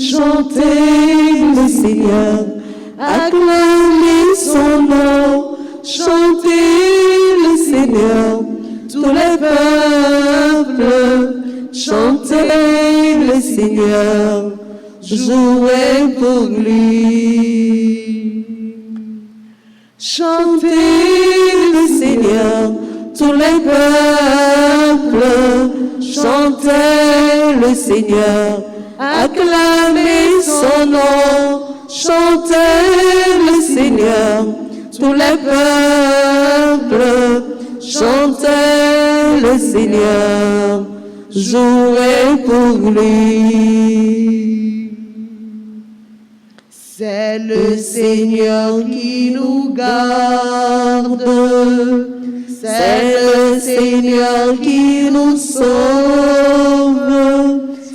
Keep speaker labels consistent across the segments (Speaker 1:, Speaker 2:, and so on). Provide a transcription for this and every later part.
Speaker 1: chantez le Seigneur, acclamez son nom, chantez le Seigneur, tous les peuples, chantez le Seigneur, jouez pour lui. Chantez le Seigneur, tous les peuples, chantez le Seigneur, acclamez son nom, chantez le Seigneur, tous les peuples, chantez le Seigneur, jouez pour lui. C'est le Seigneur qui nous garde, c'est le Seigneur qui nous sauve,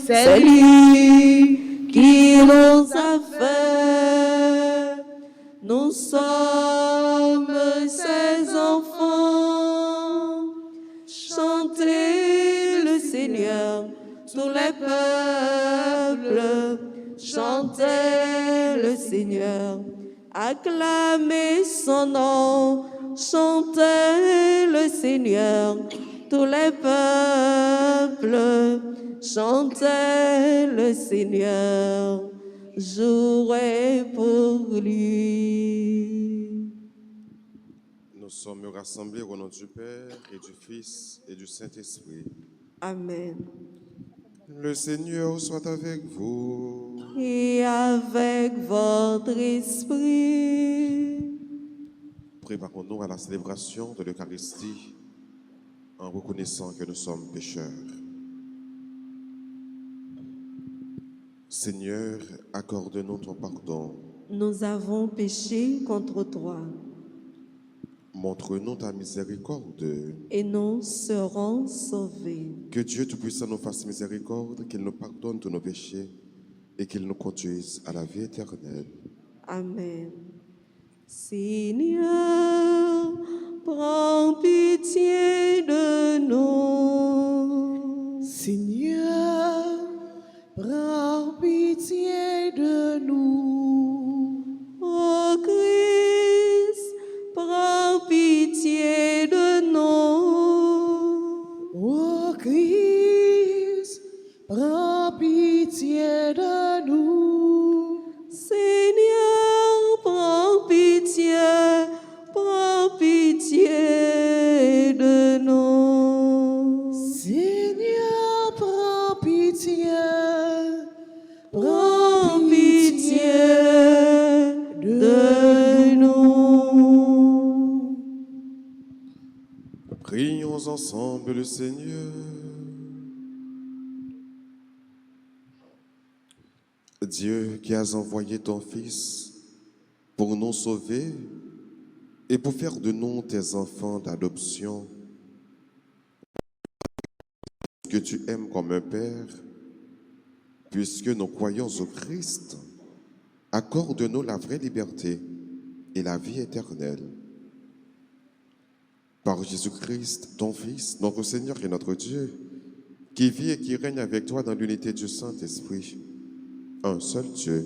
Speaker 1: c'est lui qui nous a fait. Nous sommes ses enfants. Chantez le Seigneur, tous les peuples, chantez le Seigneur, acclamez son nom, chantez le Seigneur, tous les peuples, chantez le Seigneur, jouez pour lui.
Speaker 2: Nous sommes rassemblés au nom du Père et du Fils et du Saint-Esprit.
Speaker 1: Amen.
Speaker 2: Le Seigneur soit avec vous.
Speaker 1: Et avec votre esprit.
Speaker 2: Préparons-nous à la célébration de l'Eucharistie en reconnaissant que nous sommes pécheurs. Seigneur, accorde-nous ton pardon.
Speaker 1: Nous avons péché contre toi.
Speaker 2: Montre-nous ta miséricorde.
Speaker 1: Et nous serons sauvés.
Speaker 2: Que Dieu Tout-Puissant nous fasse miséricorde, qu'il nous pardonne tous nos péchés et qu'il nous conduise à la vie éternelle.
Speaker 1: Amen. Seigneur, prends pitié de nous.
Speaker 3: Seigneur, prends pitié de nous.
Speaker 1: Ô Christ, prends pitié de nous.
Speaker 3: Ô Christ, prends pitié de nous.
Speaker 1: Seigneur, prends pitié de nous.
Speaker 3: Seigneur, prends pitié
Speaker 1: de nous.
Speaker 2: Prions ensemble le Seigneur. Dieu qui as envoyé ton Fils pour nous sauver et pour faire de nous tes enfants d'adoption, que tu aimes comme un Père, puisque nous croyons au Christ, accorde-nous la vraie liberté et la vie éternelle. Par Jésus-Christ, ton Fils, notre Seigneur et notre Dieu, qui vit et qui règne avec toi dans l'unité du Saint-Esprit, un seul Dieu,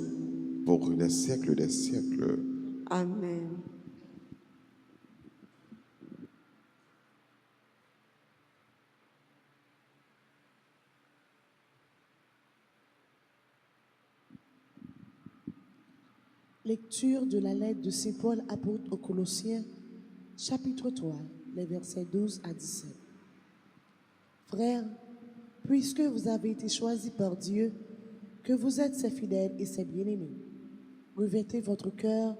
Speaker 2: pour les siècles des siècles.
Speaker 1: Amen.
Speaker 3: Lecture de la lettre de Saint Paul apôtre aux Colossiens, chapitre 3, les versets 12 à 17. Frères, puisque vous avez été choisis par Dieu, que vous êtes ses fidèles et ses bien-aimés, revêtez votre cœur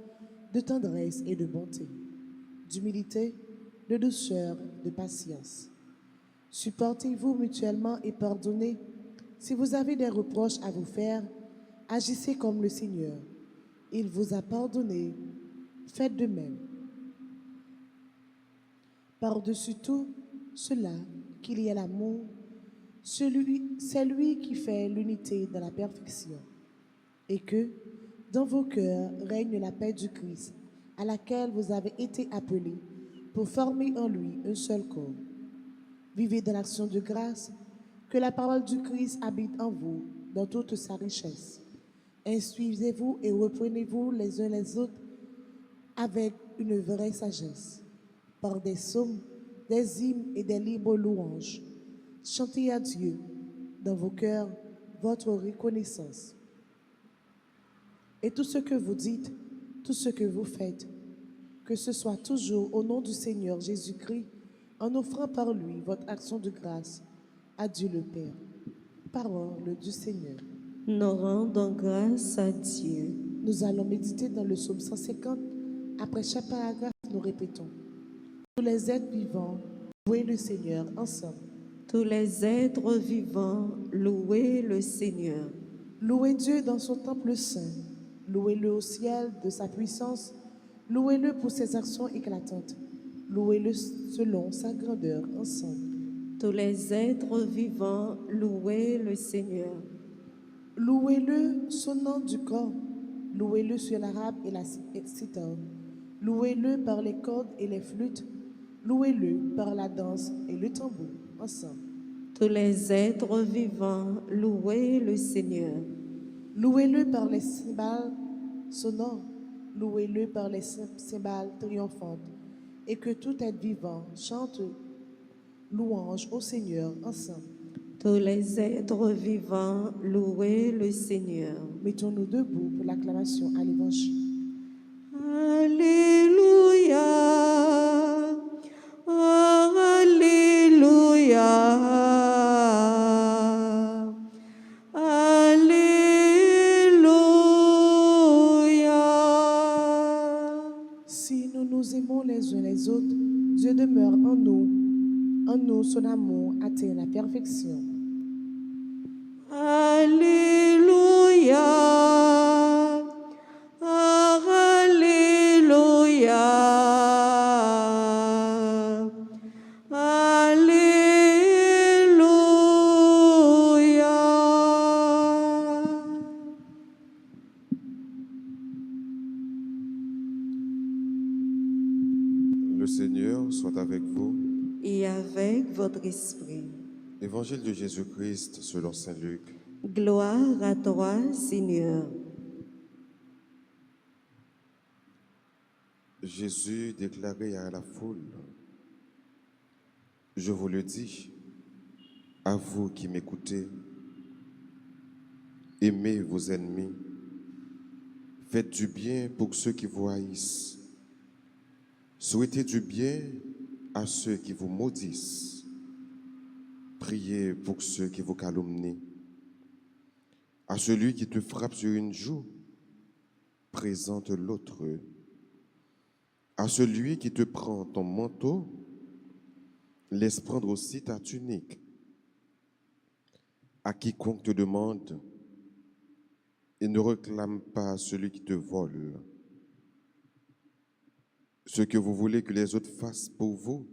Speaker 3: de tendresse et de bonté, d'humilité, de douceur, de patience. Supportez-vous mutuellement et pardonnez. Si vous avez des reproches à vous faire, agissez comme le Seigneur. Il vous a pardonné, faites de même. Par-dessus tout cela, qu'il y ait l'amour, c'est lui qui fait l'unité dans la perfection. Et que, dans vos cœurs, règne la paix du Christ, à laquelle vous avez été appelés pour former en lui un seul corps. Vivez dans l'action de grâce, que la parole du Christ habite en vous dans toute sa richesse. Instruisez-vous et reprenez-vous les uns les autres avec une vraie sagesse, par des psaumes, des hymnes et des libres louanges. Chantez à Dieu dans vos cœurs votre reconnaissance. Et tout ce que vous dites, tout ce que vous faites, que ce soit toujours au nom du Seigneur Jésus-Christ, en offrant par lui votre action de grâce à Dieu le Père. Parole du Seigneur.
Speaker 1: Nous rendons grâce à Dieu.
Speaker 3: Nous allons méditer dans le psaume 150. Après chaque paragraphe, nous répétons. Tous les êtres vivants, louez le Seigneur ensemble.
Speaker 1: Tous les êtres vivants, louez le Seigneur.
Speaker 3: Louez Dieu dans son temple saint. Louez-le au ciel de sa puissance. Louez-le pour ses actions éclatantes. Louez-le selon sa grandeur ensemble.
Speaker 1: Tous les êtres vivants, louez le Seigneur.
Speaker 3: Louez-le sonnant du corps. Louez-le sur l'arabe et la cithare. Louez-le par les cordes et les flûtes. Louez-le par la danse et le tambour ensemble.
Speaker 1: Tous les êtres vivants, louez le Seigneur.
Speaker 3: Louez-le par les cymbales sonores. Louez-le par les cymbales triomphantes. Et que tout être vivant chante louange au Seigneur ensemble.
Speaker 1: Tous les êtres vivants, louez le Seigneur.
Speaker 3: Mettons-nous debout pour l'acclamation à l'Évangile.
Speaker 1: Alléluia, Alléluia, Alléluia.
Speaker 3: Si nous nous aimons les uns les autres, Dieu demeure en nous. En nous, son amour atteint la perfection.
Speaker 1: Alléluia, Alléluia, Alléluia.
Speaker 2: Le Seigneur soit avec vous.
Speaker 1: Et avec votre esprit.
Speaker 2: Évangile de Jésus-Christ selon saint Luc.
Speaker 1: Gloire à toi, Seigneur.
Speaker 2: Jésus déclarait à la foule, « Je vous le dis, à vous qui m'écoutez, aimez vos ennemis, faites du bien pour ceux qui vous haïssent, souhaitez du bien à ceux qui vous maudissent, priez pour ceux qui vous calomnient. À celui qui te frappe sur une joue, présente l'autre. À celui qui te prend ton manteau, laisse prendre aussi ta tunique. À quiconque te demande, et ne réclame pas celui qui te vole. Ce que vous voulez que les autres fassent pour vous,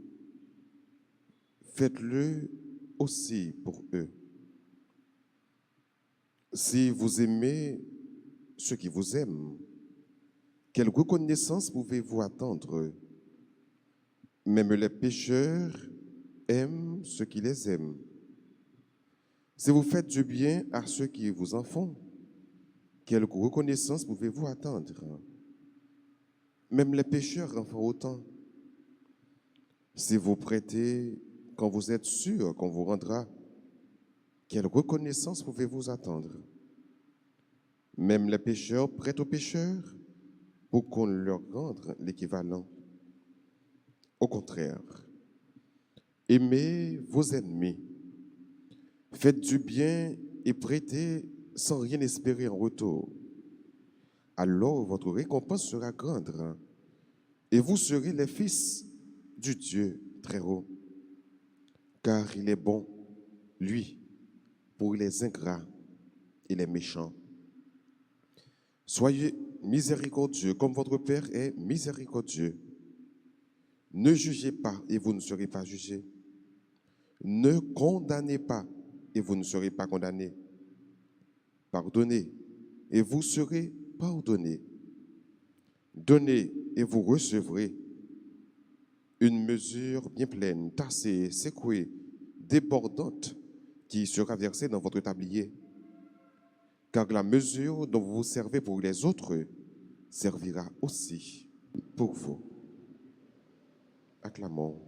Speaker 2: faites-le aussi pour eux. Si vous aimez ceux qui vous aiment, quelle reconnaissance pouvez-vous attendre? Même les pécheurs aiment ceux qui les aiment. Si vous faites du bien à ceux qui vous en font, quelle reconnaissance pouvez-vous attendre? Même les pécheurs en font autant. Si vous prêtez quand vous êtes sûr qu'on vous rendra, quelle reconnaissance pouvez-vous attendre? Même les pécheurs prêtent aux pécheurs pour qu'on leur rende l'équivalent. Au contraire, aimez vos ennemis, faites du bien et prêtez sans rien espérer en retour. Alors votre récompense sera grande et vous serez les fils du Dieu très haut. Car il est bon, lui, pour les ingrats et les méchants. Soyez miséricordieux comme votre Père est miséricordieux. Ne jugez pas et vous ne serez pas jugés. Ne condamnez pas et vous ne serez pas condamnés. Pardonnez et vous serez pardonnés. Donnez et vous recevrez. Une mesure bien pleine, tassée, secouée, débordante, qui sera versée dans votre tablier. car la mesure dont vous vous servez pour les autres servira aussi pour vous. Acclamons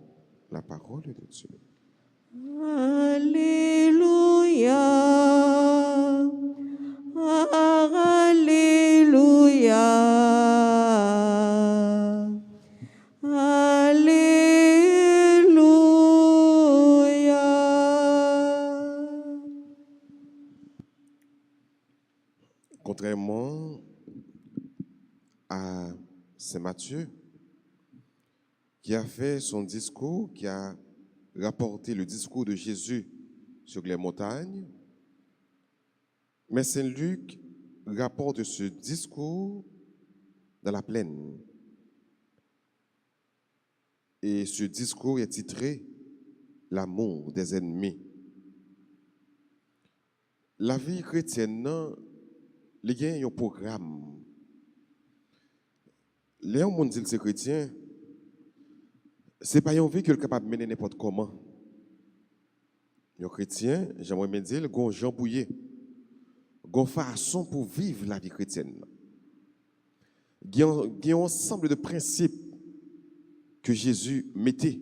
Speaker 2: la parole de Dieu.
Speaker 1: Alléluia. Alléluia. Alléluia.
Speaker 2: Contrairement à Saint Matthieu, qui a fait son discours, qui a rapporté le discours de Jésus sur les montagnes, mais Saint Luc rapporte ce discours dans la plaine. Et ce discours est titré « L'amour des ennemis ». La vie chrétienne, il y a un programme. Les gens qui disent que c'est chrétien, ce n'est pas une vie qui est capable de mener n'importe comment. Les chrétiens, j'aimerais bien dire, ils ont Jean Bouillet. Ils ont façon pour vivre la vie chrétienne. Il y a un ensemble de principes que Jésus mettait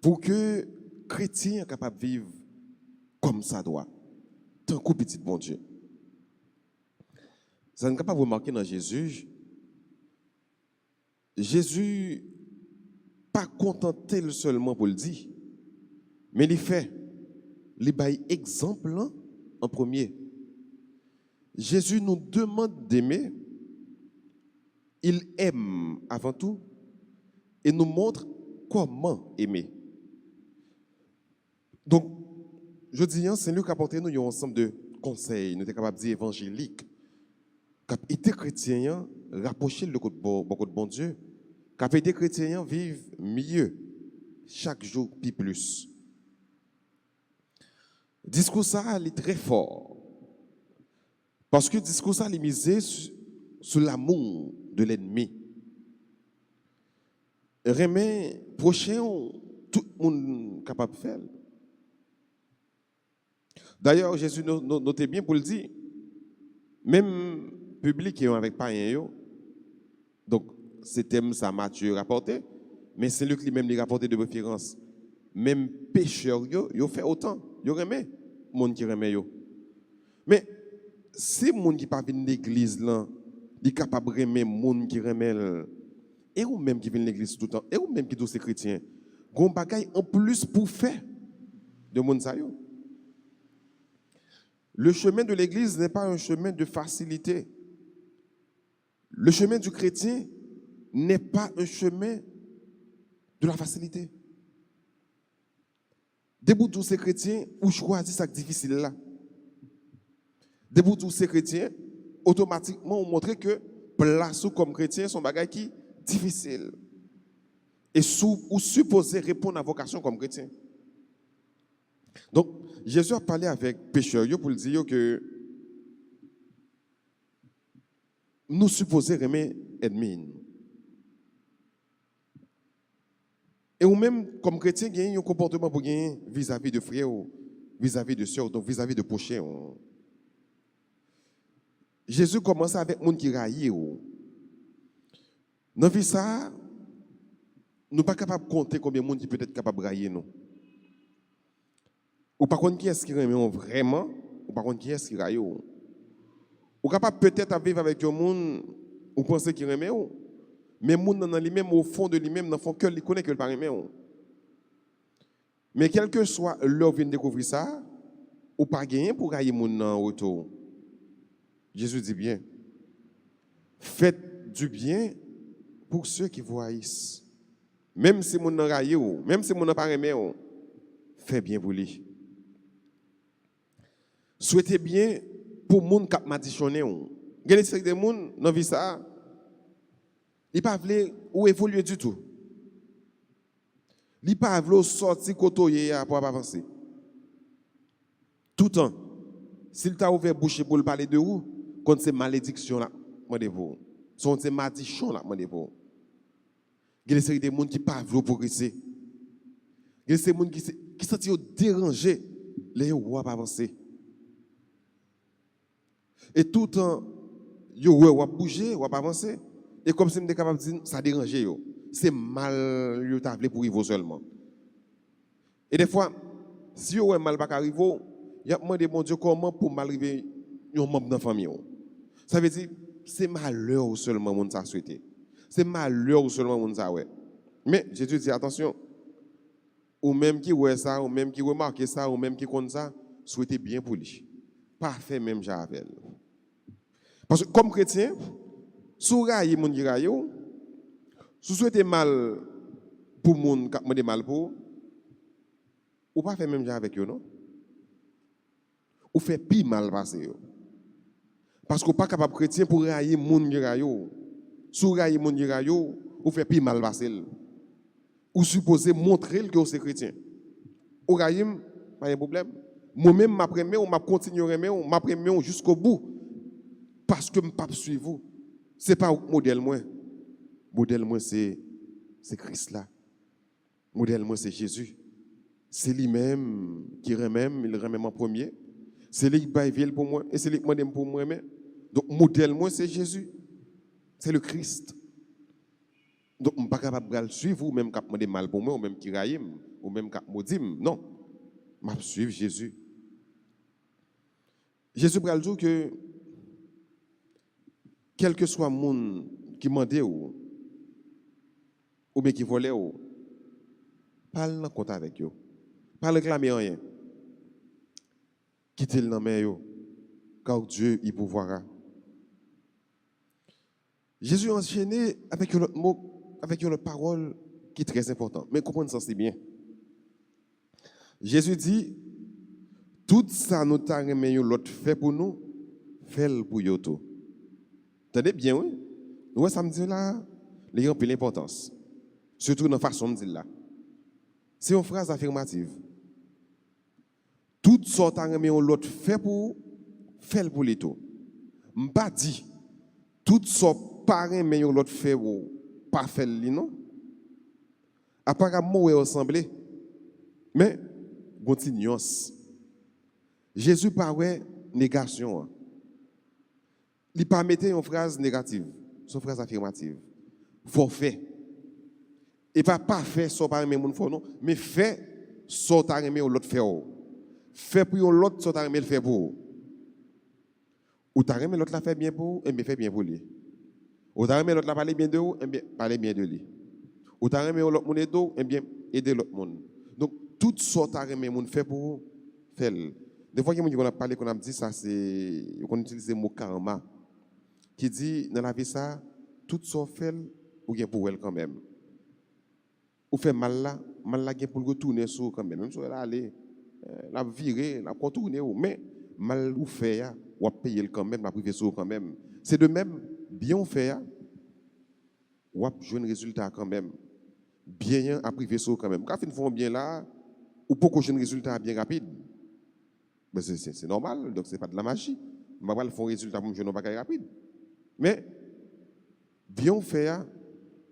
Speaker 2: pour que les chrétiens soient capables de vivre comme ça doit, tant que petit bon Dieu. Ça n'est pas remarquer dans Jésus. Jésus pas contenté seulement pour le dire, mais il fait, il bail exemple en premier. Jésus nous demande d'aimer, il aime avant tout et nous montre comment aimer. Donc, je dis, c'est lui qui a apporté nous un ensemble de conseils, nous sommes capables de dire évangéliques, qui a été chrétien, rapprocher le beaucoup de bon Dieu, qui a été chrétien, vivre mieux, chaque jour, puis plus. Le discours ça, il est très fort. Parce que le discours ça, il est misé sur l'amour de l'ennemi. Remet prochain, tout le monde est capable de faire. D'ailleurs, Jésus notait bien pour le dire, même public qui est avec païen, donc c'était ça Matthieu rapporté, mais c'est lui qui même les rapporté de préférence. Même pécheur, yo fait autant, yo remet monde qui remet yo. Mais si monde qui pas vinn l'église là, il capable remet monde qui remet et ou même qui vient l'église tout le temps, et ou même qui tous ces chrétiens, gon bagay en plus pour faire de monde ça yo. Le chemin de l'église n'est pas un chemin de facilité. Le chemin du chrétien n'est pas un chemin de la facilité. Debout tous ces chrétiens, ou choisir ça difficile là. Debout tous ces chrétiens, automatiquement, on montre que place ou comme chrétien, son bagage qui difficile. Et ou supposé répondre à vocation comme chrétien. Donc, Jésus a parlé avec pécheurs pour lui dire que nous supposons aimer ennemis. Et ou même, comme chrétien, il y a un comportement pour gagner vis-à-vis de frères, vis-à-vis de sœurs, donc vis-à-vis de prochains. Jésus commence avec les gens qui raillent. Dans la vie, ça, nous ne sommes pas capables de compter combien de gens qui peut être capable de railler nous. Ou par contre, qui est-ce qui remet vraiment, ou par contre, qui est-ce qui raille. Ou capable peut-être vivre avec un monde, ou penser qu'il remet. Mais les gens dans lui-même, au fond de lui-même, dans le fond, qu'il connaît que le pas remet. Mais quel que soit l'heure vient découvrir ça, ou pas gagner pour railler les gens en retour. Jésus dit bien, faites du bien pour ceux qui vous haïssent. Même si mon n'en raille ou, même si mon n'en pas aimé, faites bien pour lui. Souhaitez bien pour les gens qui m'a distionné. Il y a des gens qui dans vie ça, ils ne peuvent pas évoluer du tout. Ils ne peuvent pas sortir côté pour avancer. Tout le temps, s'il t'a ouvert bouche pour parler de vous, quand c'est malédiction là, moi de vous. Sont ces malédictions là, moi de vous. Il y a des gens qui ne peuvent pas progresser. Il y a des gens qui sont dérangés, les rois pas avancer. Et tout le temps, yo ouais, ou bouger, ou avancer. Et comme si je suis capable de dire, ça dérange yo. C'est mal, yo t'appelé pour arriver seulement. Et des fois, si yo ouais mal pas arriver, il y a demandé mon Dieu comment pour mal arriver un membre de la famille. Ça veut dire, c'est malheur seulement mon ça souhaité. C'est malheur seulement mon ça ouais. Mais Jésus dit attention, ou même qui ouais ça, ou même qui remarque ça, ou même qui compte ça, souhaitez bien pour lui. Pas fait même avec elle. Parce que comme chrétien, si vous raillez mon qui raille, si vous souhaitez mal pour moun qui demande mal pour, ou pas fait même avec eux non? Ou fait pire mal passer. Parce que vous pas capable chrétien pour railler moun qui raille. Si vous raillez moun qui raille, ou fait pire mal passer. Ou supposez montrer que vous êtes chrétien. Ou raillez, pas de problème. Moi-même, je vais continuer à m'aimer jusqu'au bout. Parce que je ne peux pas suivre. Ce n'est pas le modèle. Le modèle, c'est Christ là. Le modèle, c'est Jésus. C'est lui-même qui remet, il remet en premier. C'est lui qui baille pour moi et c'est lui qui m'aime pour moi. Donc, le modèle, c'est Jésus. C'est le Christ. Donc, je ne suis pas capable de le suivre, ou même quand je me mal pour moi, ou même qui raille, ou même quand je me dis, non. Je vais suivre Jésus. Jésus va dire que, quel que soit le monde qui m'a dit ou bien qui volait, parle en compte avec eux. Pas réclamer rien. Quittez-le dans main, car Dieu y pouvoira. Jésus a enchaîné avec un autre mot, avec une autre parole qui est très importante. Mais comprenez ça, c'est bien. Jésus dit, tout ça nous t'a remis l'autre fait pour nous, fait pour nous tout. Entendez bien, oui? Ouais, ça me dit là, il y a un peu d'importance. Surtout dans la façon de dire là. C'est une phrase affirmative. Tout ça t'a remis l'autre fait pour les tout. Je ne pas dit, tout ça pas remis l'autre fait pour pas faire li non. Apparemment, on ressemble. Mais, continuons. Jésus parlait négation. Il ne pas mettre une phrase négative, c'est une phrase affirmative. Forfait. Et pas fait ça par même monde non, mais fait ça par même l'autre fait. Fait pour l'autre ça par même le fait pour. Ou ta remet l'autre la fait bien pour, et bien fait bien pour lui. Ou ta remet l'autre la parler bien de vous, et bien parler bien de lui. Ou ta remet l'autre monde aider, et bien aider l'autre monde. Donc tout ça ta remet monde fait pour faire. Des fois, qu'on a parlé, qu'on a dit ça, c'est qu'on utilise le mot karma, qui dit dans la vie ça, tout ça fait ou bien pour elle quand même. Ou fait mal là pour retourner sur quand même. Même si elle a allé, la virer, la contourner, mais mal ou fait, ou payer quand même, la priver sur quand même. C'est de même, bien fait, ou à jouer un résultat quand même. Bien à priver sur quand même. Quand ils font bien là, ou pour que un résultat bien rapide. Ben c'est normal, donc ce n'est pas de la magie. Je ne vais pas faire un résultat pour me jouer pas rapide. Mais, bien faire,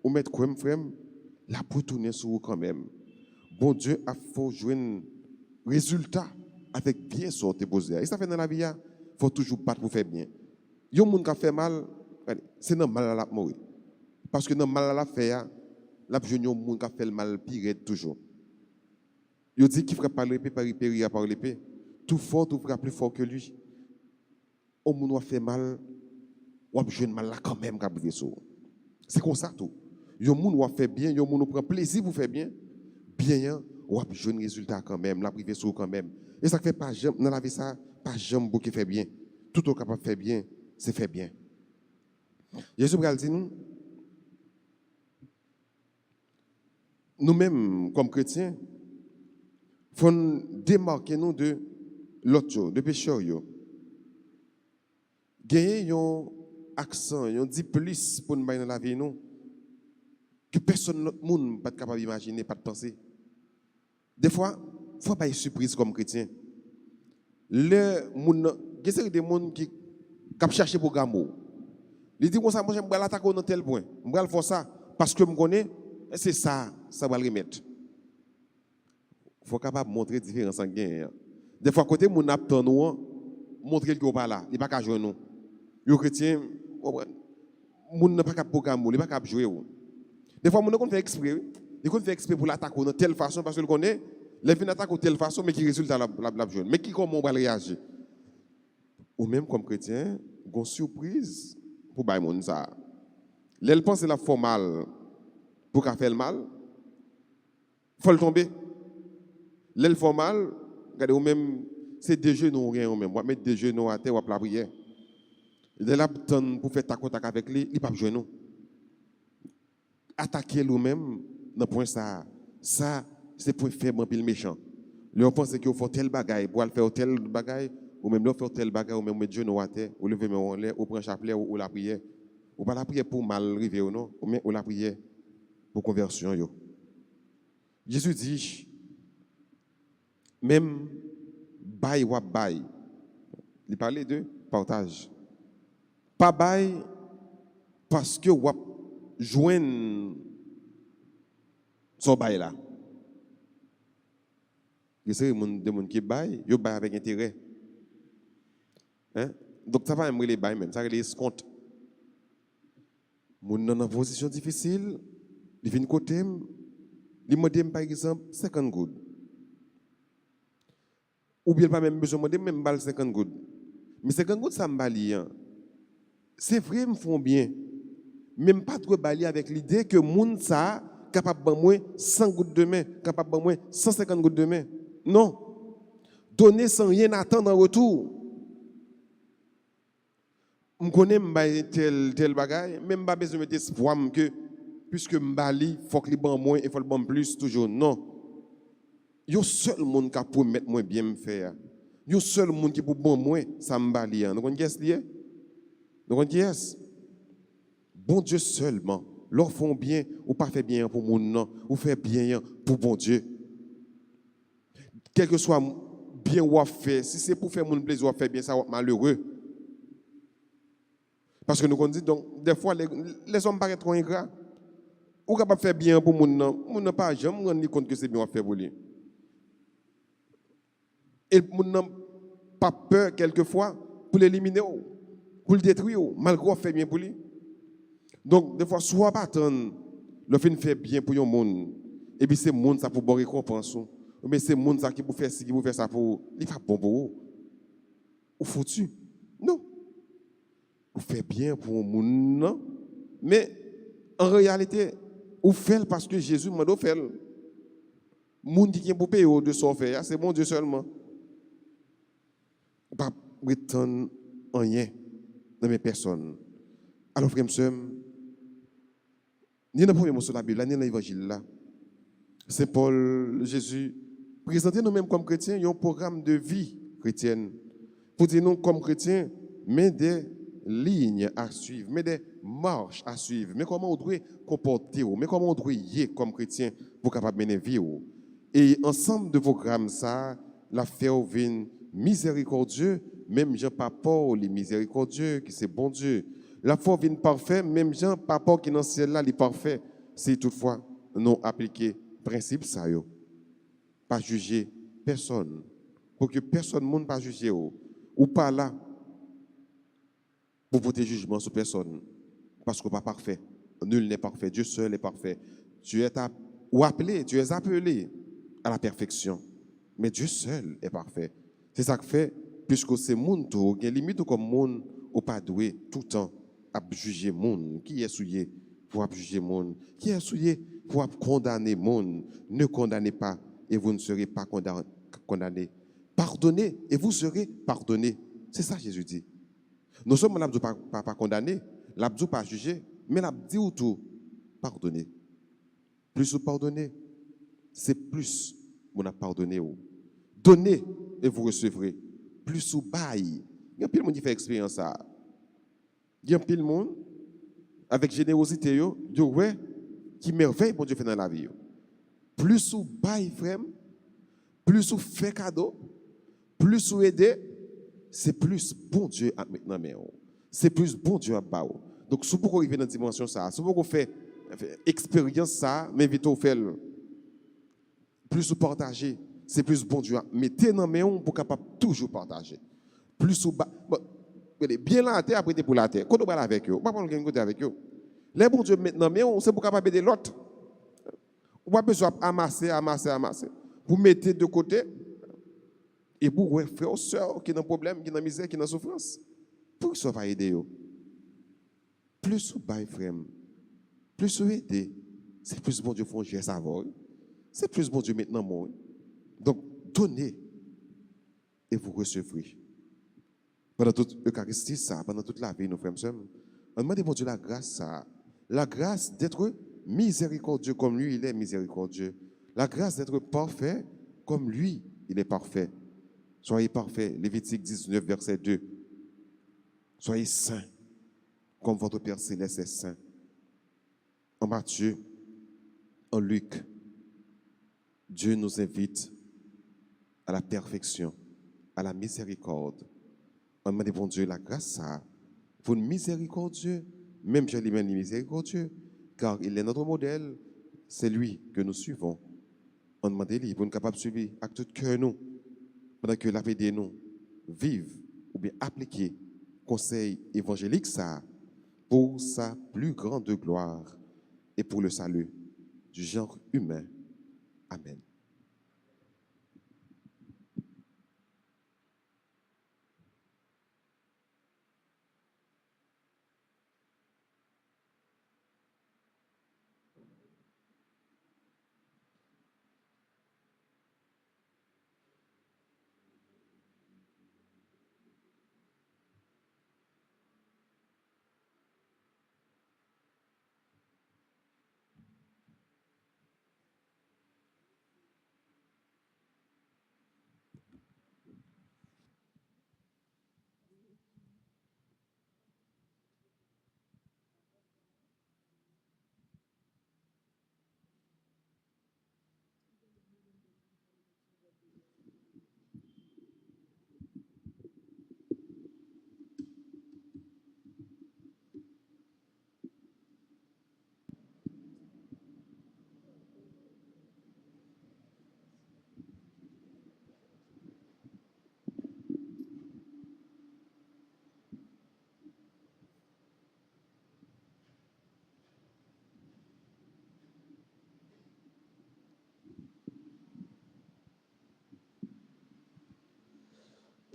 Speaker 2: ou mettre quoi même, la pour tourner sur vous quand même. Bon Dieu a faut jouer un résultat avec bien sorti posé. Et ça fait dans la vie, il faut toujours battre pour faire bien. Il y a des gens qui fait mal, c'est dans mal à la mourir. Parce que dans mal à la faire, la jeune gens qui fait le mal pire toujours. Il dit qu'il ne fera pas l'épée par l'épée, par l'épée. Tout fort, tout fera plus fort que lui. Au monde qui fait mal, ou a jeune mal là quand même qui a ça. C'est comme ça tout. Yo moun ou fait bien, yo moun ou prend plaisir pour faire bien, bien ou a jeune résultat quand même, la privé sur quand même. Et ça fait pas jamais dans la vie ça, pas jamais beaucoup fait bien. Tout au capable de faire bien, c'est faire bien. Jésus va dire nous-mêmes comme chrétiens, faut démarquer nous de l'autre, de pécheur yo. Gagner un accent, un dit plus pour nous dans la vie nous que personne d'autre monde pas capable d'imaginer, pas de penser. Des fois, il faut pas être surprise comme chrétien. Le monde, il y a des gens qui cherchent pour gamour. Ils disent comme ça, moi j'aime l'attaquer dans tel point. Je vais faire ça parce que je connais, c'est ça, ça va le remettre. Il faut capable montrer la différence en gain. Des fois, côté mon apton nous montrer qu'il n'est pas là, il n'est pas qu'à jouer nous. Les chrétiens, moun n'a pas qu'à programme, il pas qu'à jouer. Des fois, moun fait exprès, il fait exprès pour l'attaquer de telle façon parce qu'il connaît, les fins d'attaque de telle façon, mais qui résulte à la jouer. Mais qui comment on va réagir? Ou même comme chrétien, une surprise pour bailler moun ça. L'elle pense que la formale pour qu'elle fait le mal, faut le tomber. L'elle formale, regardez ou même c'est des genoux rien ou même, on mettre des genoux à terre ou à la prière. Il est là pour faire ta contact avec lui, il pas besoin nous. Attaquer lui-même dans point ça c'est pour faire un pile méchant. Lui on pense qu'il faut tel bagaille pour faire tel bagaille ou même faire tel bagaille ou même mettre genou à terre ou lever en l'air ou prendre chapelet ou la prière. Ou pas la prière pour mal arriver ou non, ou la prière pour conversion yo. Jésus dit même bail ou bail. Il parlait de partage. Pas bail parce que ou joindre son bail là. Il y a des gens qui baillent, ils baillent avec intérêt. Hein? Donc ça va aimer les bails même, ça va les escomptes. Moun dans une position difficile, il vient côté, il me dit par exemple 50 gouttes. Ou bien pas même besoin de même 50 gouttes. Mais 50 gouttes ça me balie. C'est vrai, ils me font bien. Même pas trop bali avec l'idée que moun ça capable de moins 100 gouttes de main, capable de moins 150 gouttes de main. Non. Donner sans rien attendre en retour. Je connais tel bagaille, même pas besoin de mettre espoir que puisque m'bali, faut que les ban moins et faut le ban plus toujours. Non. Yo seul monde qui peut mettre moins bien me faire. Yo seul monde qui peut ban moins ça m'bali. Nous connaissons qui est lié? Nous connaissons qui est? Bon Dieu seulement. Leur font bien ou pas fait bien pour mon nom, ou fait bien pour bon Dieu. Quel que soit bien ou fait, si c'est pour faire mon plaisir ou faire bien, ça va être malheureux. Parce que nous on dit donc des fois les hommes paraissent trop ingrats. Ou capable faire bien pour mon nom pas jamais rendre compte que c'est bien à faire pour lui. Et mon nom pas peur quelquefois pour l'éliminer pour le détruire malgré faire bien pour lui. Donc des fois soit pas attendre le fait faire bien pour un monde et puis c'est monde ça pour bonne récompense mais c'est monde ça qui pour faire ci qui pour faire ça pour il pas bon pour vous ou foutu. Non. Vous faites bien pour le monde, mais en réalité, vous faites parce que Jésus m'a dit faire. Le monde qui est pour payer de son faire, c'est bon Dieu seulement. Pas prétendre rien dans mes personnes. Alors, frère, monsieur, ni dans le premier mot sur la Bible, ni dans l'évangile là, Saint Paul, Jésus, présentez nous-mêmes comme chrétiens un programme de vie chrétienne. Pour dire nous, comme chrétiens, mais des lignes à suivre, mais des marches à suivre, mais comment on doit comporter, mais comment on doit y être comme chrétien pour capable mener vie. Et ensemble de programmes ça, la faire vient miséricordieux, même Jean Papa, les miséricordieux, qui c'est bon Dieu. La foi vient parfait, même Jean Papa qui est dans le ciel là, il est parfait. Si toutefois nous appliquer principe ça yo, pas juger personne, pour que personne monde pas juger ou pas là. Pour porter jugement sur personne. Parce qu'on n'est pas parfait. Nul n'est parfait. Dieu seul est parfait. Tu es appelé à la perfection. Mais Dieu seul est parfait. C'est ça que fait, puisque c'est monde tout, il y a limite comme monde ou pas doué tout le temps à juger monde. Qui est souillé pour juger monde? Qui est souillé pour condamner monde? Ne condamnez pas et vous ne serez pas condamnés. Pardonnez et vous serez pardonnés. C'est ça Jésus dit. Nous sommes là pas condamnés, là pas jugés, mais là dit ou tout pardonner. Plus vous pardonnez, c'est plus vous a pardonné. Donnez et vous recevrez. Plus vous baillez. Il y a plein de monde qui fait expérience ça. Il y a plein de monde avec générosité qui merveille bon Dieu fait dans la vie. Plus vous baillez frère, plus vous fait cadeau, plus vous aidez. C'est plus bon Dieu à maintenant, c'est plus bon Dieu à bas. Donc, si vous arrivez dans cette dimension, ça, si vous faites expérience, ça, mais vite vous faites plus vous partagez, c'est plus bon Dieu à mettre dans main pour capable toujours partager. Plus vous bien la terre, après pour la terre. Quand on va avec eux, on va pas prendre côté avec eux. Les bons Dieu maintenant, mais on sait pour capable aider l'autre. On va besoin amasser. Pour mettre de côté et pour ouais, frère ou soeur qui ont un problème, qui ont misère, qui ont souffrance. Pour que ça va aider eux. Plus vous bail frère, plus vous aider, c'est plus bon Dieu font geste avant. C'est plus bon Dieu maintenant moi. Donc donnez et vous recevrez. Pendant toute l'Eucharistie, ça, pendant toute la vie, nos frères et sœurs, on demande bon Dieu la grâce, ça. La grâce d'être miséricordieux comme lui, il est miséricordieux. La grâce d'être parfait comme lui, il est parfait. Soyez parfaits. Lévitique 19, verset 2. Soyez saints, comme votre Père Céleste est saint. En Matthieu, en Luc, Dieu nous invite à la perfection, à la miséricorde. On demande bon Dieu la grâce, ça. Pour une miséricordieux, même Jésus lui-même est miséricordieux, car il est notre modèle, c'est lui que nous suivons. On demande lui pour nous capable de suivre avec tout cœur nous, pendant que la vie de nous vive ou bien appliquer conseil évangélique ça pour sa plus grande gloire et pour le salut du genre humain. Amen.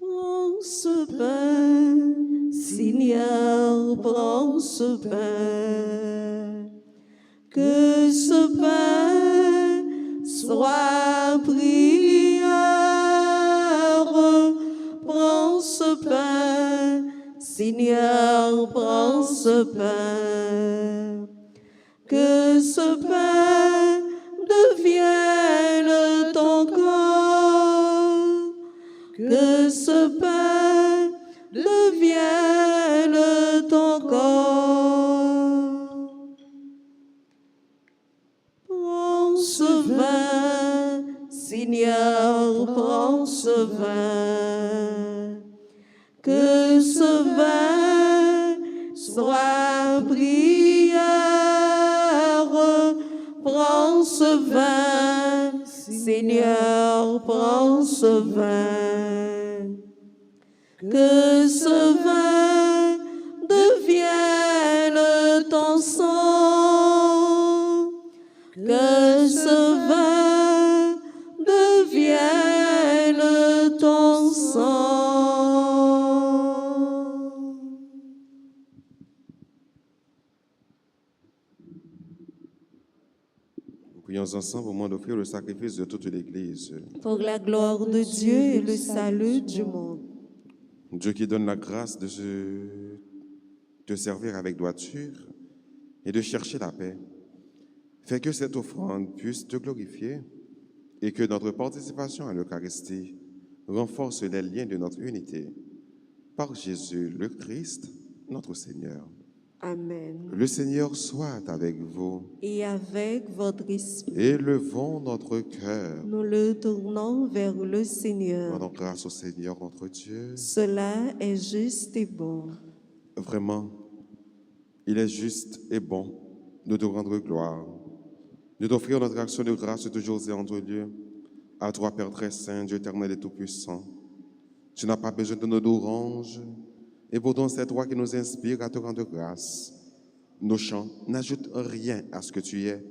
Speaker 1: Prends ce pain, Seigneur, prends ce pain. Que ce pain soit prière. Prends ce pain, Seigneur, prends ce pain. Que ce pain devienne ton corps. Que ce pain devienne ton corps. Prends ce vin, Seigneur, prends ce vin. Que ce vin soit prière. Prends ce vin, Seigneur, prends ce vin. Que ce vin devienne ton sang. Que ce vin devienne ton sang.
Speaker 2: Nous prions ensemble au moment d'offrir le sacrifice de toute l'Église.
Speaker 1: Pour la gloire de Dieu et le salut du monde.
Speaker 2: Dieu qui donne la grâce de te servir avec droiture et de chercher la paix. Fais que cette offrande puisse te glorifier et que notre participation à l'Eucharistie renforce les liens de notre unité. Par Jésus le Christ, notre Seigneur.
Speaker 1: Amen.
Speaker 2: Le Seigneur soit avec vous.
Speaker 1: Et avec votre esprit,
Speaker 2: Élevons notre cœur.
Speaker 1: nous le tournons vers le Seigneur.
Speaker 2: Rendons grâce au Seigneur notre Dieu.
Speaker 1: Cela est juste et bon.
Speaker 2: Vraiment, il est juste et bon de te rendre gloire, de t'offrir notre action de grâce toujours et entre lieux. À toi, Père très saint, Dieu éternel et tout-puissant. Tu n'as pas besoin de nos louanges, Et pourtant, c'est toi qui nous inspires à te rendre grâce. Nos chants n'ajoutent rien à ce que tu es,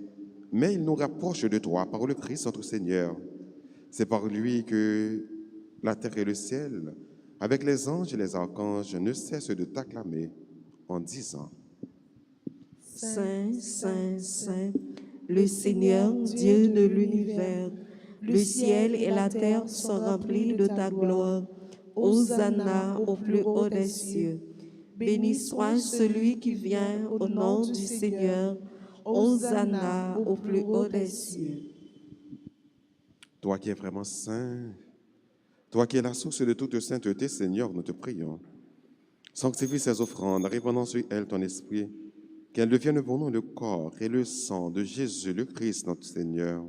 Speaker 2: mais ils nous rapprochent de toi par le Christ notre Seigneur. C'est par lui que la terre et le ciel, avec les anges et les archanges, ne cessent de t'acclamer en disant:
Speaker 1: Saint, Saint, Saint, le Seigneur, Dieu de l'univers, le ciel et la terre sont remplis de ta gloire. Hosanna au plus haut des cieux. Béni soit celui qui vient au nom du Seigneur. Hosanna au plus haut des cieux.
Speaker 2: Toi qui es vraiment saint, toi qui es la source de toute sainteté, Seigneur, nous te prions. Sanctifie ces offrandes, répandant sur elles ton esprit, qu'elles deviennent pour nous le corps et le sang de Jésus, le Christ, notre Seigneur.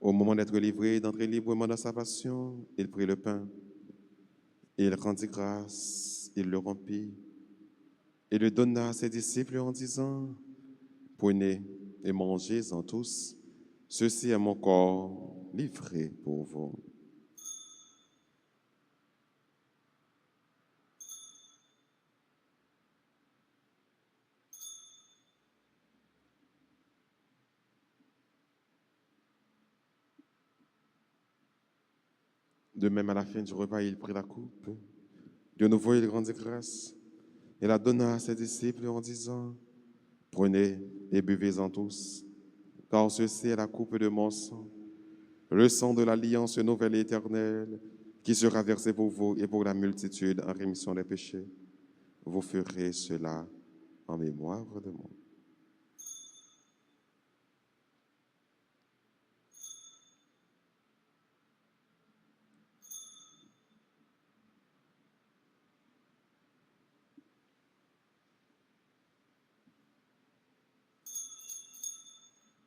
Speaker 2: Au moment d'être livré, d'entrer librement dans sa passion, il prit le pain, il rendit grâce, il le rompit, et le donna à ses disciples en disant: Prenez et mangez-en tous, ceci est mon corps livré pour vous. De même, à la fin du repas, il prit la coupe. De nouveau, il rendit grâce et la donna à ses disciples en disant: Prenez et buvez-en tous, car ceci est la coupe de mon sang, le sang de l'alliance nouvelle et éternelle, qui sera versé pour vous et pour la multitude en rémission des péchés. Vous ferez cela en mémoire de moi.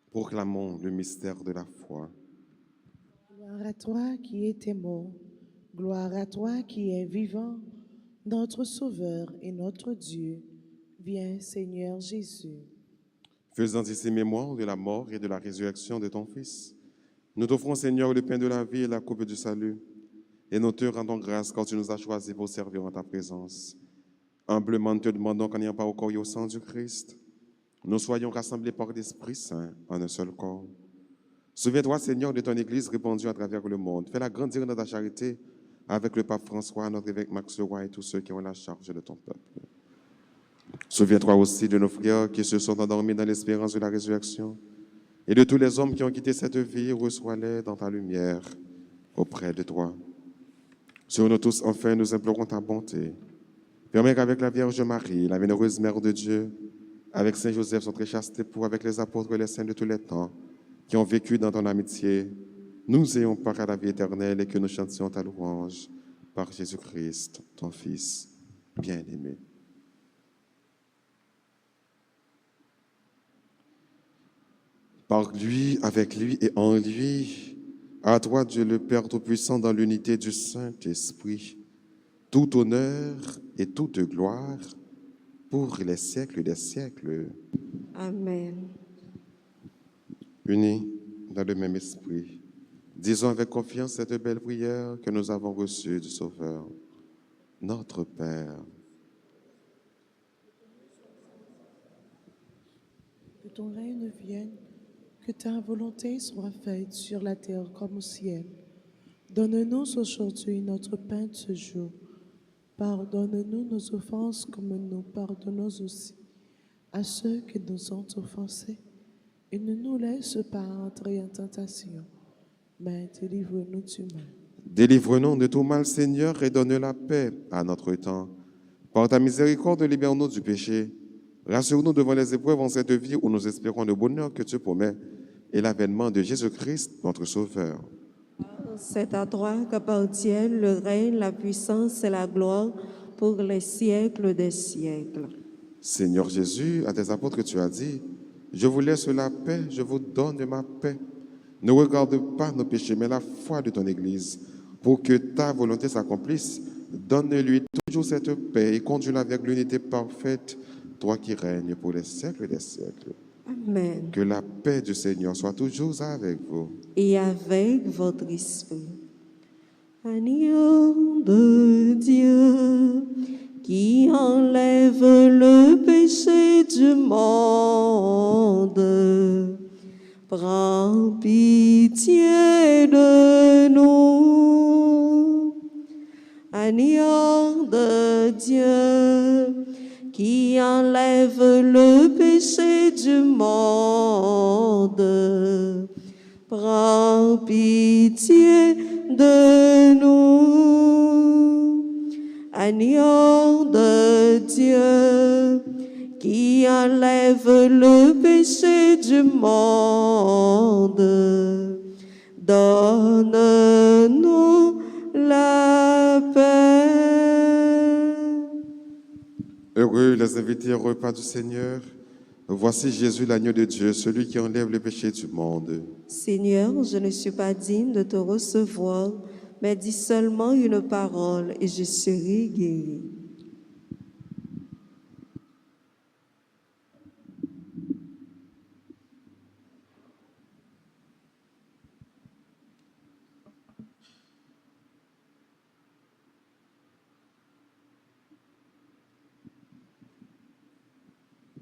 Speaker 2: Proclamons le mystère de la foi.
Speaker 3: Gloire à toi qui étais mort, gloire à toi qui es vivant, notre Sauveur et notre Dieu. Viens, Seigneur Jésus.
Speaker 2: Faisant ici mémoire de la mort et de la résurrection de ton Fils, nous t'offrons, Seigneur, le pain de la vie et la coupe du salut, et nous te rendons grâce quand tu nous as choisis pour servir en ta présence. Humblement, nous te demandons qu'en n'ayant pas au corps et au sang du Christ, nous soyons rassemblés par l'Esprit Saint en un seul corps. Souviens-toi, Seigneur, de ton Église répandue à travers le monde. Fais-la grandir dans ta charité avec le pape François, notre évêque Max Leroy et tous ceux qui ont la charge de ton peuple. Souviens-toi aussi de nos frères qui se sont endormis dans l'espérance de la résurrection et de tous les hommes qui ont quitté cette vie. Reçois-les dans ta lumière auprès de toi. Sur nous tous, enfin, nous implorons ta bonté. Permets qu'avec la Vierge Marie, la bienheureuse Mère de Dieu, avec Saint Joseph, son très chaste époux, avec les apôtres et les saints de tous les temps, qui ont vécu dans ton amitié, nous ayons part à la vie éternelle et que nous chantions ta louange par Jésus-Christ, ton Fils bien-aimé. Par lui, avec lui et en lui, à toi, Dieu le Père Tout-Puissant, dans l'unité du Saint-Esprit, tout honneur et toute gloire pour les siècles des siècles.
Speaker 1: Amen.
Speaker 2: Unis dans le même esprit, disons avec confiance cette belle prière que nous avons reçue du Sauveur. Notre Père,
Speaker 3: Que ton règne vienne, que ta volonté soit faite sur la terre comme au ciel. Donne-nous aujourd'hui notre pain de ce jour. Pardonne-nous nos offenses comme nous pardonnons aussi à ceux qui nous ont offensés. Et ne nous laisse pas entrer en tentation, mais délivre-nous du mal.
Speaker 2: délivre-nous de tout mal, Seigneur, et donne la paix à notre temps. Par ta miséricorde, libère-nous du péché. Rassure-nous devant les épreuves en cette vie où nous espérons le bonheur que tu promets et l'avènement de Jésus-Christ, notre Sauveur.
Speaker 1: C'est à toi qu'appartiennent le règne, la puissance et la gloire pour les siècles des siècles.
Speaker 2: Seigneur Jésus, à tes apôtres tu as dit: je vous laisse la paix, je vous donne ma paix. Ne regarde pas nos péchés, mais la foi de ton Église. Pour que ta volonté s'accomplisse, donne-lui toujours cette paix et conduis-la avec l'unité parfaite, toi qui règnes pour les siècles des siècles.
Speaker 1: Amen.
Speaker 2: Que la paix du Seigneur soit toujours avec vous.
Speaker 1: Et avec votre esprit. Agneau de Dieu qui enlève le péché du monde, prends pitié de nous. Agneau de Dieu qui enlève le péché du monde, prends pitié de nous. Agneau de Dieu qui enlève le péché du monde, donne-nous la paix.
Speaker 2: Heureux les invités au repas du Seigneur. Voici Jésus, l'agneau de Dieu, celui qui enlève le péché du monde.
Speaker 1: Seigneur, je ne suis pas digne de te recevoir, mais dis seulement une parole et je serai guéri.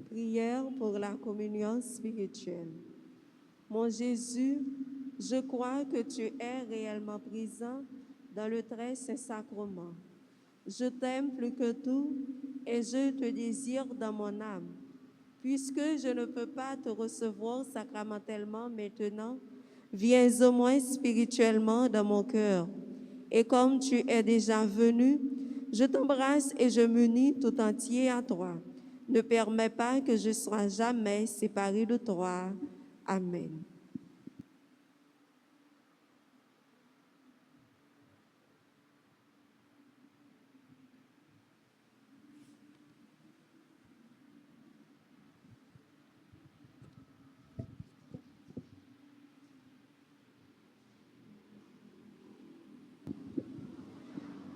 Speaker 1: Prière pour la communion spirituelle. Mon Jésus, je crois que tu es réellement présent dans le très saint sacrement. Je t'aime plus que tout et je te désire dans mon âme. Puisque je ne peux pas te recevoir sacramentellement maintenant, viens au moins spirituellement dans mon cœur. Et comme tu es déjà venu, je t'embrasse et je m'unis tout entier à toi. Ne permets pas que je sois jamais séparé de toi. Amen.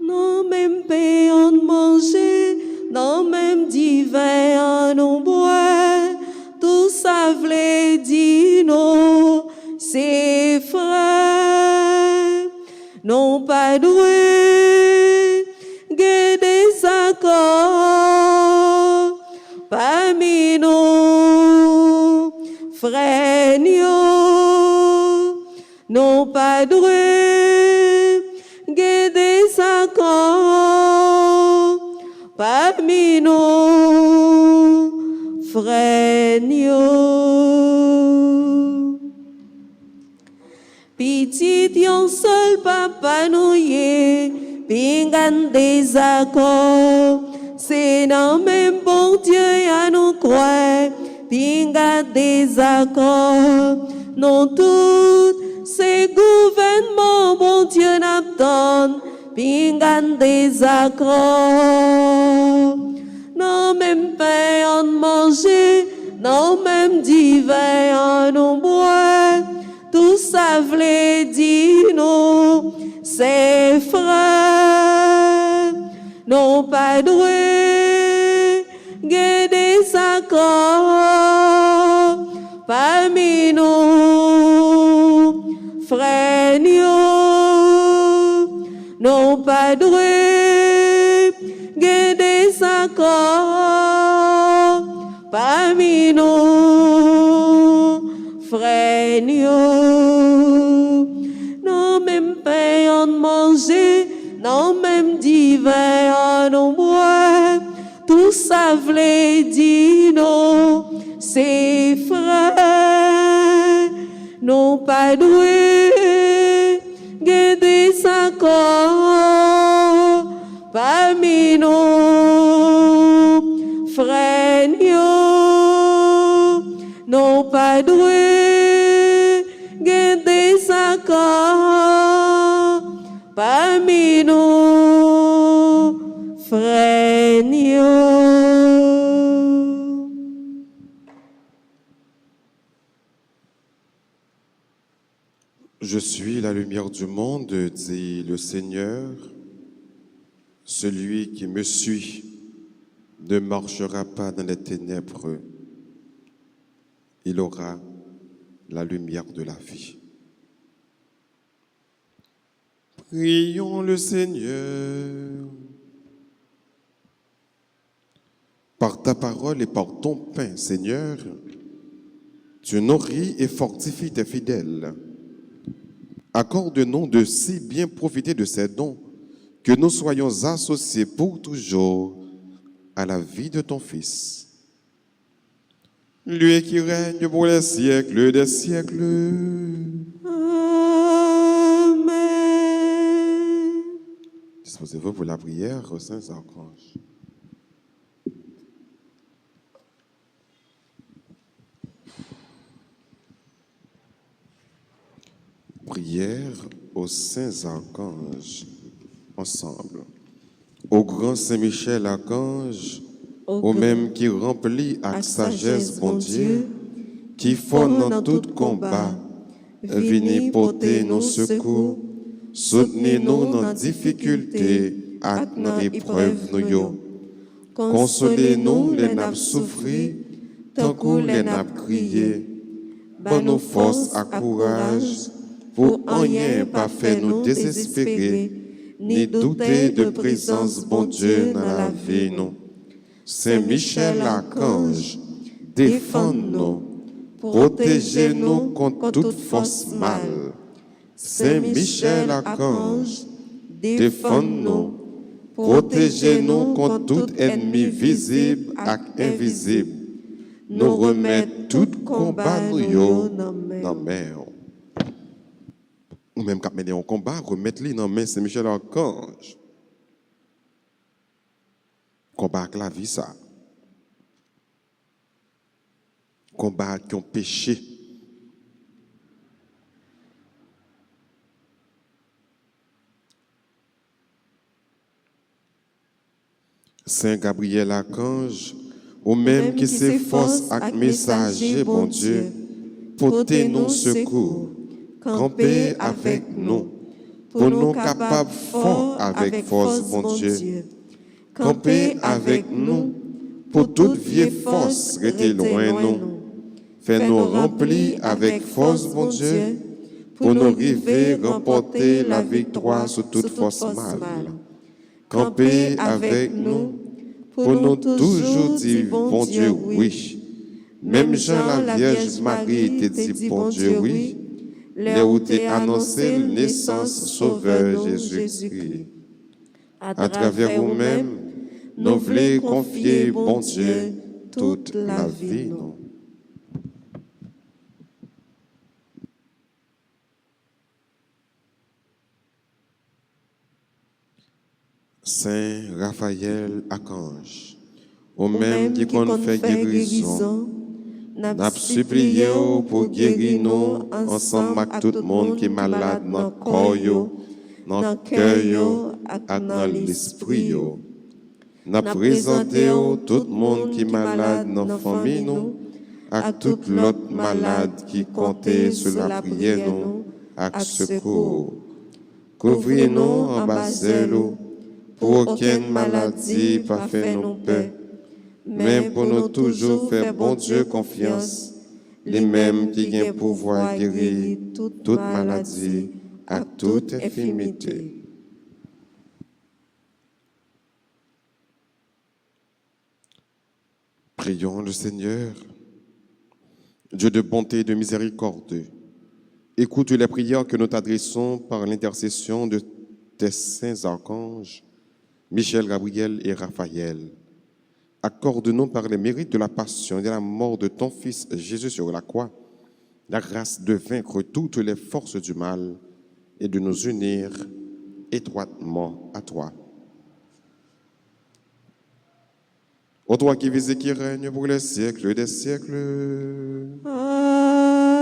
Speaker 1: Non même paix en manger, non même divin en boire, tout ça v'lait dire non, c'est frère, non pas doué, des accords, parmi nous, frère, non pas doué, des accords parmi nous, frères. Petit yon seul papa nous yé, pingan des accords, c'est dans même bon Dieu à nous croire, pingan des accords, non tout. C'est gouvernement, bon Dieu n'attend, pingan des accords. Non même pain en manger, non même divin en boire, tout ça v'lait dire non, c'est frère, non pas doué, des accords parmi nous. Frère, non pas doué, des accords parmi nous. Frère, non même pain en manger, non même divin en boire, tout ça v'lait dire non, c'est frère. Non pas doué, des accords parmi nous, frère, non pas doué, des accords parmi nous, frère.
Speaker 2: Je suis la lumière du monde, dit le Seigneur. Celui qui me suit ne marchera pas dans les ténèbres. Il aura la lumière de la vie. Prions le Seigneur. Par ta parole et par ton pain, Seigneur, tu nourris et fortifies tes fidèles. Accorde-nous de si bien profiter de ces dons que nous soyons associés pour toujours à la vie de ton Fils. Lui qui règne pour les siècles des siècles.
Speaker 1: Amen.
Speaker 2: Disposez-vous pour la prière aux saints archanges. Prière aux saints archanges, ensemble. Au grand Saint-Michel archange, au même qui remplit avec sagesse, bon Dieu, qui fonde dans tout combat, venez porter nos secours, soutenez-nous dans difficulté, avec nos épreuves nous yo. Consolez-nous les nappes souffrir, tant que les nappes crier. Bonne nos forces à courage, pour rien pas faire nous désespérer, ni douter de présence bon Dieu dans la vie nous. Saint Michel archange, défends-nous, protégez-nous contre toute force mal. Saint Michel archange, défends-nous, protégez-nous contre tout ennemi visible et invisible. Nous remettons tout combat nous dans main. Ou même quand mener un combat, remettre-les dans main Saint Michel archange. Combat avec la vie, ça. Combat qui ont péché. Saint Gabriel archange, ou même qui s'efforce avec messager, bon Dieu, portez-nous secours, campez avec nous, pour nous capables fort avec force, bon Dieu. Campez avec nous, pour toute vieille force rester loin nous. Fais-nous remplir avec force, bon Dieu, pour nous arriver remporter la victoire sur toute force mal. Campez avec nous, pour nous toujours dire, bon Dieu, oui. Même Jean la Vierge Marie te dit, bon Dieu, oui. Les où t'es annoncé la naissance Sauveur Jésus-Christ. À travers vous-même, nous voulons confier, bon Dieu, toute la vie. Non. Saint Raphaël archange, au même qui qu'on fait guérison, n'a supplié pour guérir nous ensemble avec tout le monde qui est malade dans le corps, dans le cœur et dans l'esprit. N'a présenté tout le monde qui est malade dans la famille, et tout l'autre malade qui comptait sur la prière, avec secours. Couvrez-nous en bas pour aucune maladie pas fait nous peur, mais pour nous toujours faire bon Dieu confiance, les mêmes qui ont pouvoir guérir toute maladie à toute infirmité. Prions le Seigneur, Dieu de bonté et de miséricorde. Écoute les prières que nous t'adressons par l'intercession de tes saints archanges, Michel, Gabriel et Raphaël. Accorde-nous par les mérites de la passion et de la mort de ton Fils Jésus sur la croix, la grâce de vaincre toutes les forces du mal et de nous unir étroitement à toi. Ô toi qui vis et qui règne pour les siècles des siècles.
Speaker 1: Amen.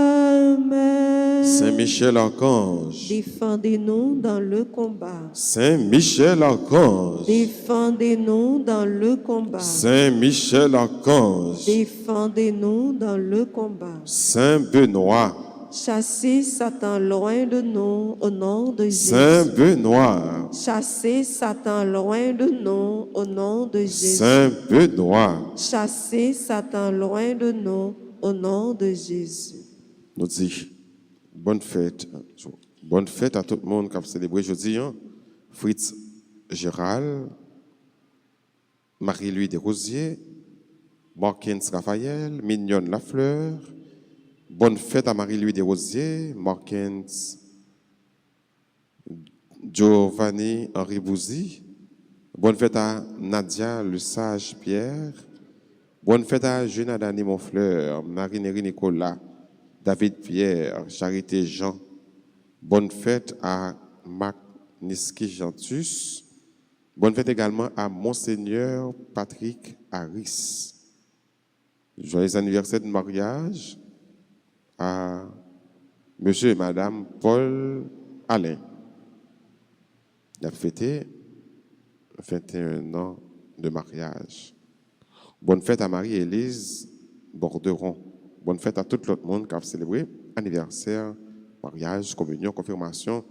Speaker 2: Saint Michel archange,
Speaker 1: Défendez-nous dans le combat.
Speaker 2: Saint Michel archange,
Speaker 1: Défendez-nous dans le combat.
Speaker 2: Saint Michel archange,
Speaker 1: Défendez-nous dans le combat.
Speaker 2: Saint Benoît,
Speaker 1: Chassez Satan loin de nous au nom de Jésus.
Speaker 2: Saint Benoît,
Speaker 1: Chassez Satan loin de nous au nom de Jésus.
Speaker 2: Saint Benoît.
Speaker 1: Chassez Satan loin de nous au nom de Jésus.
Speaker 2: Nous dit bonne fête, Bonne fête à tout le monde qui a célébré jeudi. Hein? Fritz Gérald, Marie-Louis Desrosiers, Marquins Raphaël, Mignonne Lafleur. Bonne fête à Marie-Louis Desrosiers, Marquins Giovanni Henri Bouzy. Bonne fête à Nadia Le Sage Pierre. Bonne fête à Jeanne Dani Monfleur, Marie-Néry Nicolas, David Pierre, Charité Jean. Bonne fête à Marc Niski Gentus. Bonne fête également à Monseigneur Patrick Harris. Joyeux anniversaire de mariage à Monsieur et Madame Paul Alain. Il a fêté 21 ans de mariage. Bonne fête à Marie-Élise Borderon. Bonne fête à tout le monde qui a célébré anniversaire, mariage, communion, confirmation,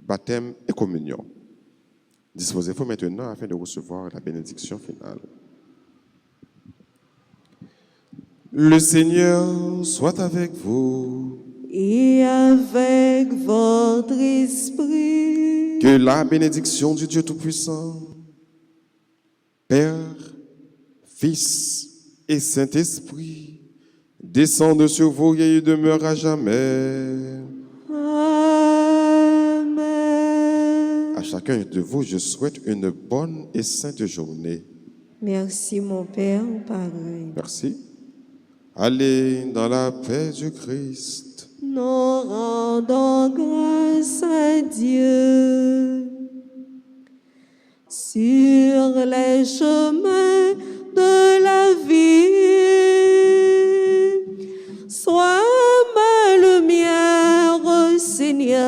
Speaker 2: baptême et communion. Disposez-vous maintenant afin de recevoir la bénédiction finale. Le Seigneur soit avec vous.
Speaker 1: Et avec votre esprit.
Speaker 2: Que la bénédiction du Dieu Tout-Puissant, Père, Fils et Saint-Esprit, descende sur vous et demeure à jamais.
Speaker 1: Amen.
Speaker 2: À chacun de vous, je souhaite une bonne et sainte journée.
Speaker 1: Merci mon Père, pareil.
Speaker 2: Merci. Allez dans la paix du Christ.
Speaker 1: Nous rendons grâce à Dieu. Sur les chemins de la vie, sois ma lumière, Seigneur.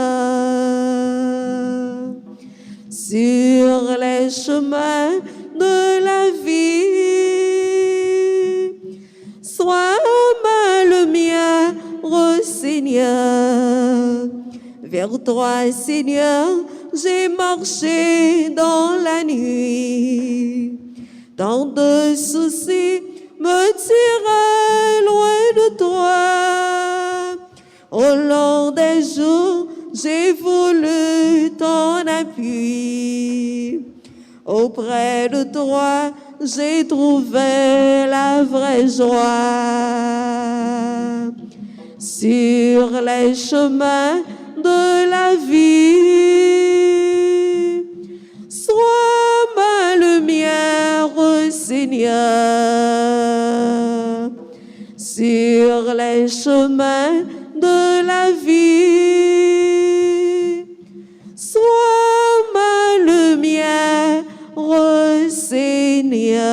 Speaker 1: Sur les chemins de la vie, sois ma lumière, Seigneur. Vers toi, Seigneur, j'ai marché dans la nuit. Tant de soucis me tiraient loin de toi. Au long des jours, j'ai voulu ton appui. Auprès de toi, j'ai trouvé la vraie joie. Sur les chemins de la vie, sois ma lumière, Seigneur. Sur les chemins de la vie, sois ma lumière, Seigneur.